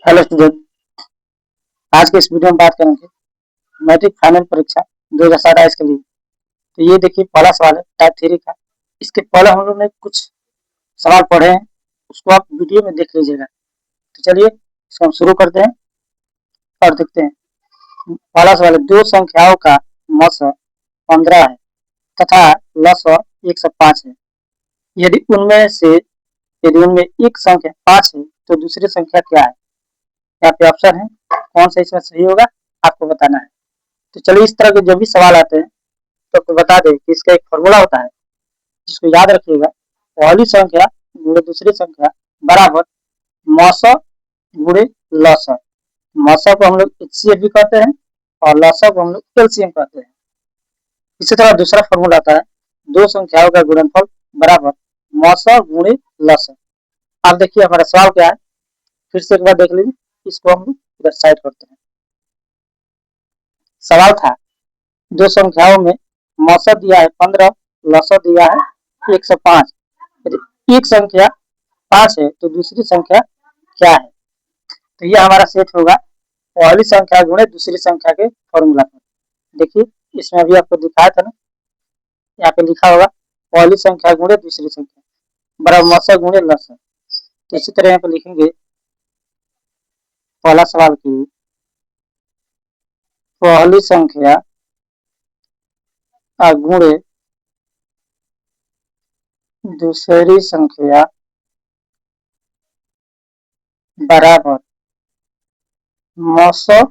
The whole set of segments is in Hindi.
Hello student. आज के इस वीडियो में बात करेंगे मैट्रिक फाइनल परीक्षा 2027 के लिए। तो ये देखिए पहला सवाल है टाइप थ्री का। इसके पहले हम लोग ने कुछ सवाल पढ़े हैं, उसको आप वीडियो में देख लीजिएगा। तो चलिए इसको हम शुरू करते हैं और देखते हैं। पहला सवाल है, दो संख्याओं का मस 15 है तथा लस 105 है। यदि उनमें से यदि उनमें एक संख्या 5 है तो दूसरी संख्या क्या है? यहाँ पे ऑप्शन है, कौन सा इसमें सही होगा आपको बताना है। तो चलिए इस तरह के जो भी सवाल आते हैं तो आपको बता दें कि इसका एक फॉर्मूला होता है जिसको याद रखिएगा। पहली संख्या गुणे दूसरी संख्या बराबर मौसा गुणे लसा। मौसा को हम लोग एचसीएफ भी कहते हैं और लसा को हम लोग एलसीएम कहते हैं। इसी तरह दूसरा फॉर्मूला आता है, दो संख्याओं का गुणनफल बराबर मौसा गुणे लसा। आप देखिए हमारा सवाल क्या है, फिर से एक बार देख लीजिए। इसको हम लोग इधर साइड करते हैं। सवाल था, दो संख्याओं में मौसा दिया है 15, लसा दिया है 105। यदि एक संख्या 5 है तो दूसरी संख्या क्या है? तो ये हमारा सेट होगा पहली संख्या गुणे दूसरी संख्या के फॉर्मूला पर। देखिए इसमें अभी आपको दिखाया था ना, यहाँ पे लिखा होगा पहली संख्या गुणे दूसरी संख्या बराबर मौसा गुणे लसा। तो इसी तरह यहाँ पे लिखेंगे पहला सवाल की पहली संख्या गुणे दूसरी संख्या बराबर मौसा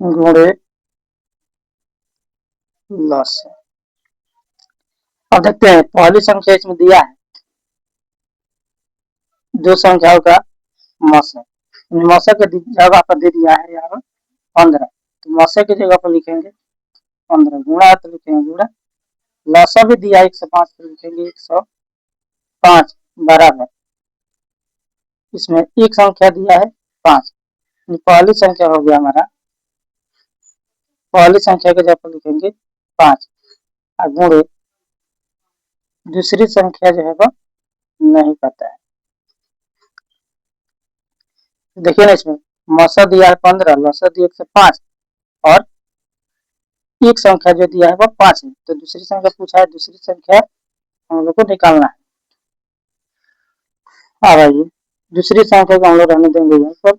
गुणे लसा। अब देखते हैं पहली संख्या इसमें दिया है दो संख्याओं का मौसा। मौसा के जगह पर दे दिया है यहाँ 15, तो मौसा की जगह पर लिखेंगे 15, गुणा तो लिखेंगे गुणा, लसा भी दिया 105 तो लिखेंगे 105 बराबर इसमें एक संख्या दिया है 5। पहली संख्या हो गया हमारा, पहली संख्या के जगह पर लिखेंगे 5 और गुणे दूसरी संख्या जो है वो नहीं पता है। देखिए ना इसमें मौसा दिया है 15, लसा दिया 105 और एक संख्या जो दिया है वो 5 है। तो दूसरी संख्या पूछा है, दूसरी संख्या हम लोग को निकालना है। अब आइए दूसरी संख्या को हम लोग रहने देंगे यहाँ पर,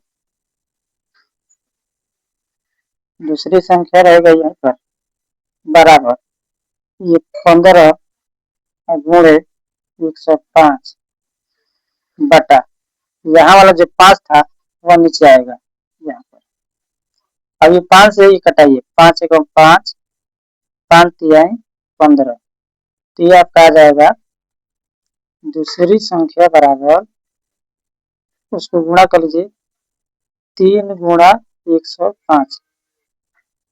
दूसरी संख्या रहेगा यहाँ पर बराबर ये 15 गुणे 105 बटा यहाँ वाला जो 5 था वह नीचे आएगा यहाँ पर। अब ये 5 से ये कटाइए, 5 एक 5, 5 तिहाई 15, तो ये आपका आ जाएगा दूसरी संख्या बराबर, उसको गुणा कर लीजिए 3 गुणा 105,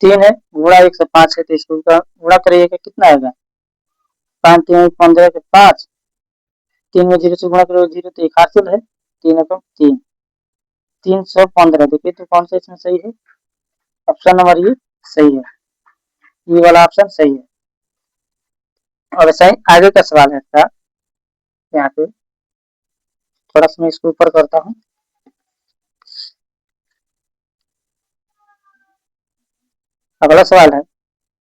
3 है गुणा 105 है तो इसको गुणा करिएगा कितना आएगा 5 3 15 के 5, 3 में 0 से गुणा करोगे 0 तो एक हासिल है, 3 एकम 3, 315। देखिए तो कौन सा इसमें सही है? ऑप्शन नंबर ये सही है, ये वाला ऑप्शन सही है। और ऐसा ही आगे का सवाल है इसका, यहाँ पे थोड़ा सा मैं इसको ऊपर करता हूँ। अगला सवाल है,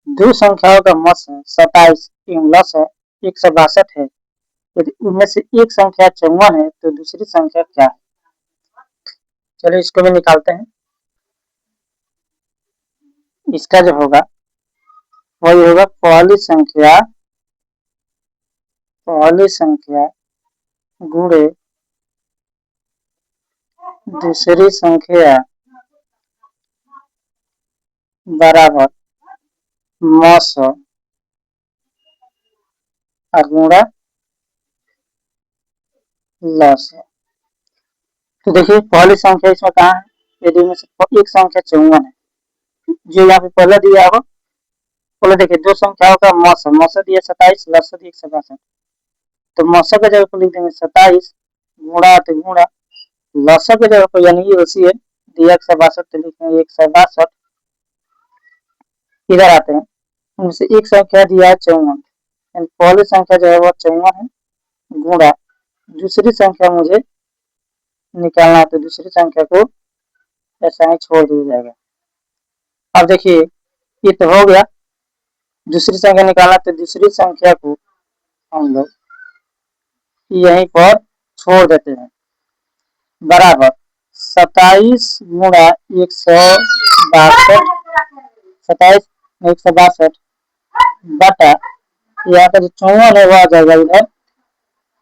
दो संख्याओं का मस 27 एवं लस 162 है। यदि उनमें से एक संख्या 54 है तो दूसरी संख्या क्या है? चलिए इसको भी निकालते हैं। इसका जो होगा वही होगा पहली संख्या गुणे दूसरी संख्या बराबर मस और गुणा लस। तो देखिए पहली संख्या इसमें कहाँ है? यदि में से एक संख्या 54 है जो यहाँ पे पहले दिया होगा। पहले देखिए दो संख्याओं का मौसा दिया 27, लस दिया 162, तो मौसा की जगह पर लिख देंगे 27 गुणा तो गुणा, लसा की जगह पर यानी ये उसी है दिया 162 तो लिखेंगे 162। इधर आते हैं, उनसे एक संख्या दिया है 54, पहली संख्या जो है वो 54 है गुणा दूसरी संख्या मुझे निकालना है तो दूसरी संख्या को ऐसा ही छोड़ दिया जाएगा। अब देखिए ये तो हो गया, दूसरी संख्या निकालना तो दूसरी संख्या को हम लोग यहीं पर छोड़ देते हैं, बराबर 27 गुणा 162, 27 162 बटा यहाँ का जो 54 है वह आ जाएगा इधर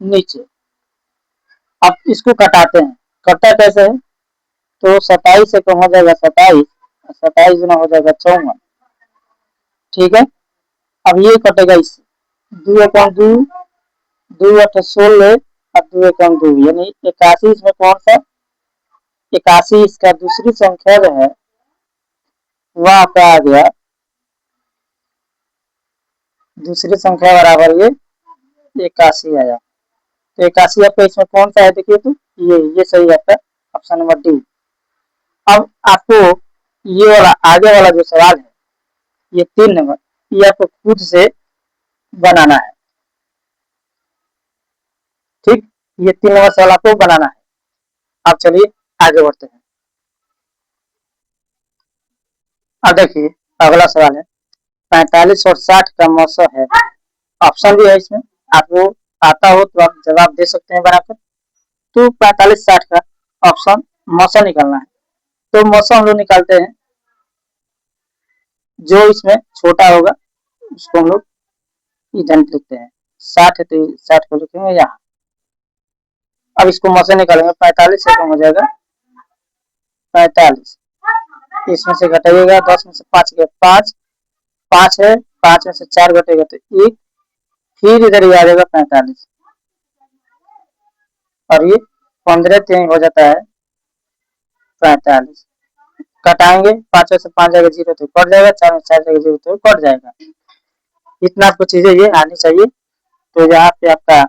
नीचे। अब इसको कटाते हैं, कटता कैसे है, तो 27 से कम हो जाएगा 27, 27 गुना हो जाएगा 54, ठीक है। अब ये कटेगा इससे, 2 एकम 2, 2 अठ 16 और 2 एकम 2 यानी 81। इसमें कौन सा 81, इसका दूसरी संख्या जो है वह आपका आ गया, दूसरी संख्या बराबर ये 81 आया। तो 81 आपका इसमें कौन सा है देखिए, तो ये सही है आपका ऑप्शन नंबर डी। अब आपको ये वाला आगे वाला जो सवाल है, ये 3 नंबर, ये आपको खुद से बनाना है, ठीक। ये 3 नंबर सवाल आपको बनाना है। अब चलिए आगे बढ़ते हैं। अब देखिए अगला सवाल है, 45 और 60 का मौसा है। ऑप्शन भी है इसमें, आपको आता हो तो आप जवाब दे सकते हैं बनाकर। तो 45 60 का ऑप्शन मौसा निकालना है। तो मौसा हम लोग निकालते हैं, जो इसमें छोटा होगा उसको हम लोग इधर लिखते हैं, 60 है तो 60 को लिखेंगे यहाँ। अब इसको मौसा निकालेंगे, 45 से कम हो जाएगा 45, इसमें से घटाइएगा 10 में से 5 गया 5, 5 है, 5 में से 4 घटेगा तो 1, फिर इधर ही आ जाएगा 45 और ये 15 3 हो जाता है 45। कटाएंगे, 5 में से 5 जाएगा 0 तो कट जाएगा, 4 में 4 जाएगा 0 तो कट जाएगा। इतना आपको चीजें ये आनी चाहिए। तो यहाँ पे आपका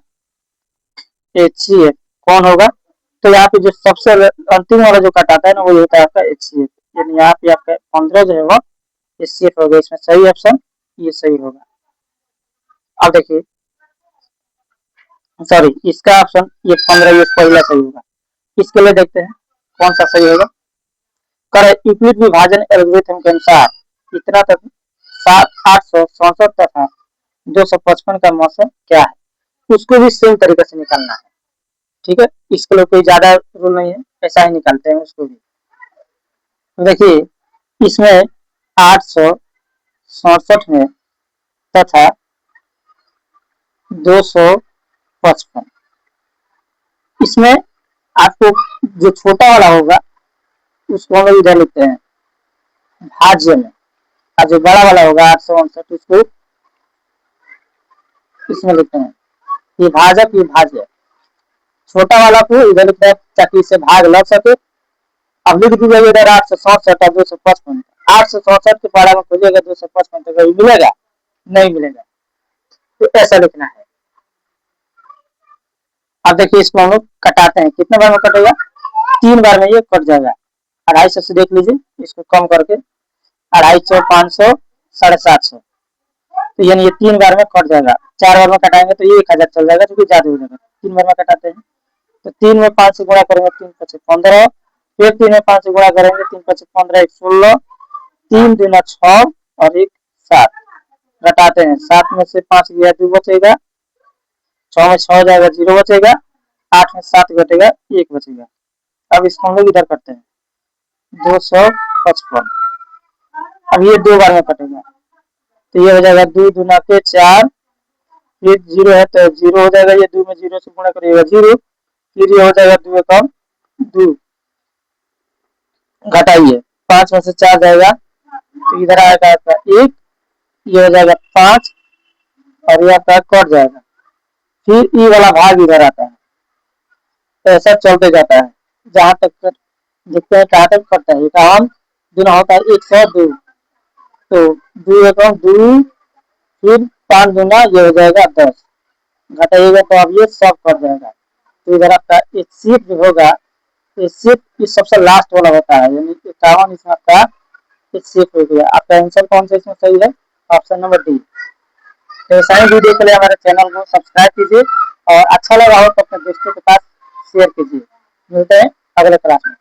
HCF कौन होगा, तो यहाँ पे जो सबसे अंतिम वाला जो कटाता है ना वही होता है आपका HCF, यानी यहाँ पे आपका 15 जो है वो HCF होगा। इसमें सही ऑप्शन ये सही होगा। अब देखिए सॉरी, इसका ऑप्शन ये 15 ये पहला सही होगा। इसके लिए देखते हैं कौन सा सही होगा। कर यूक्लिड विभाजन एल्गोरिथम के अनुसार इतना तक 7 867 तथा 255 का मौसम क्या है, उसको भी सेम तरीके से निकालना है, ठीक है। इसके लिए कोई ज्यादा रूल नहीं है, ऐसा ही निकालते हैं उसको भी। देखिए इसमें 867 में तथा 255, इसमें आपको जो छोटा वाला होगा उसको हम लोग इधर लिखते हैं भाज्य में, और जो बड़ा वाला होगा 859 उसको इसमें लिखते हैं विभाजक विभाज्य। छोटा वाला को इधर लिखते हैं ताकि इसे भाग लग सके। अब लिख दीजिएगा इधर 867 और 255, 867 के पारा में खोजिएगा 255 तो कभी मिलेगा नहीं मिलेगा, तो ऐसा लिखना है। अब देखिए इसको हम लोग कटाते हैं, कितने बार में कटेगा, 3 बार में ये कट जाएगा। 250 से देख लीजिए, इसको कम करके 250 500 750, तो यानी ये 3 बार में कट जाएगा। 4 बार में कटाएंगे तो ये 1000 चल जाएगा, क्योंकि ज्यादा हो जाएगा। 3 बार में कटाते हैं तो 3 में 5 से गुणा करेंगे 3 5 15, फिर 3 में 5 से गुणा करेंगे 3 5 15 1 16, 3 दूना 6 और 1 7, घटाते हैं 7 में से 5 गया 2 बचेगा, 6 में 6 जाएगा 0 बचेगा, 8 में 7 घटेगा 1 बचेगा। अब इसको हम लोग इधर करते हैं 255, अब ये 2 बार में कटेगा तो ये हो जाएगा 2 दूना के 4, फिर 0 है तो 0 हो जाएगा, ये 2 में 0 से गुणा करिएगा 0, फिर ये हो जाएगा 2 एकम 2, घटाइए 5 में से 4 जाएगा तो इधर आएगा आपका 1, ये हो जाएगा 5 और ये आपका कट जाएगा, फिर ई वाला भाग इधर आता है, तो ऐसा चलते जाता है जहां तक देखते हैं कहाँ तक कटता है। इक्यावन दूना होता है 102, तो 2 एकम 2, फिर 5 दूना ये हो जाएगा 10, घटाइएगा तो अब ये सब कट जाएगा। तो इधर आपका HCF जो होगा, HCF इस सबसे लास्ट वाला होता है, यानी 51 इसमें आपका HCF हो गया। आपका आंसर कौन सा इसमें सही है, ऑप्शन नंबर डी। तो ऐसा ही वीडियो के लिए हमारे चैनल को सब्सक्राइब कीजिए और अच्छा लगा हो तो अपने दोस्तों के पास शेयर कीजिए। मिलते हैं अगले क्लास में।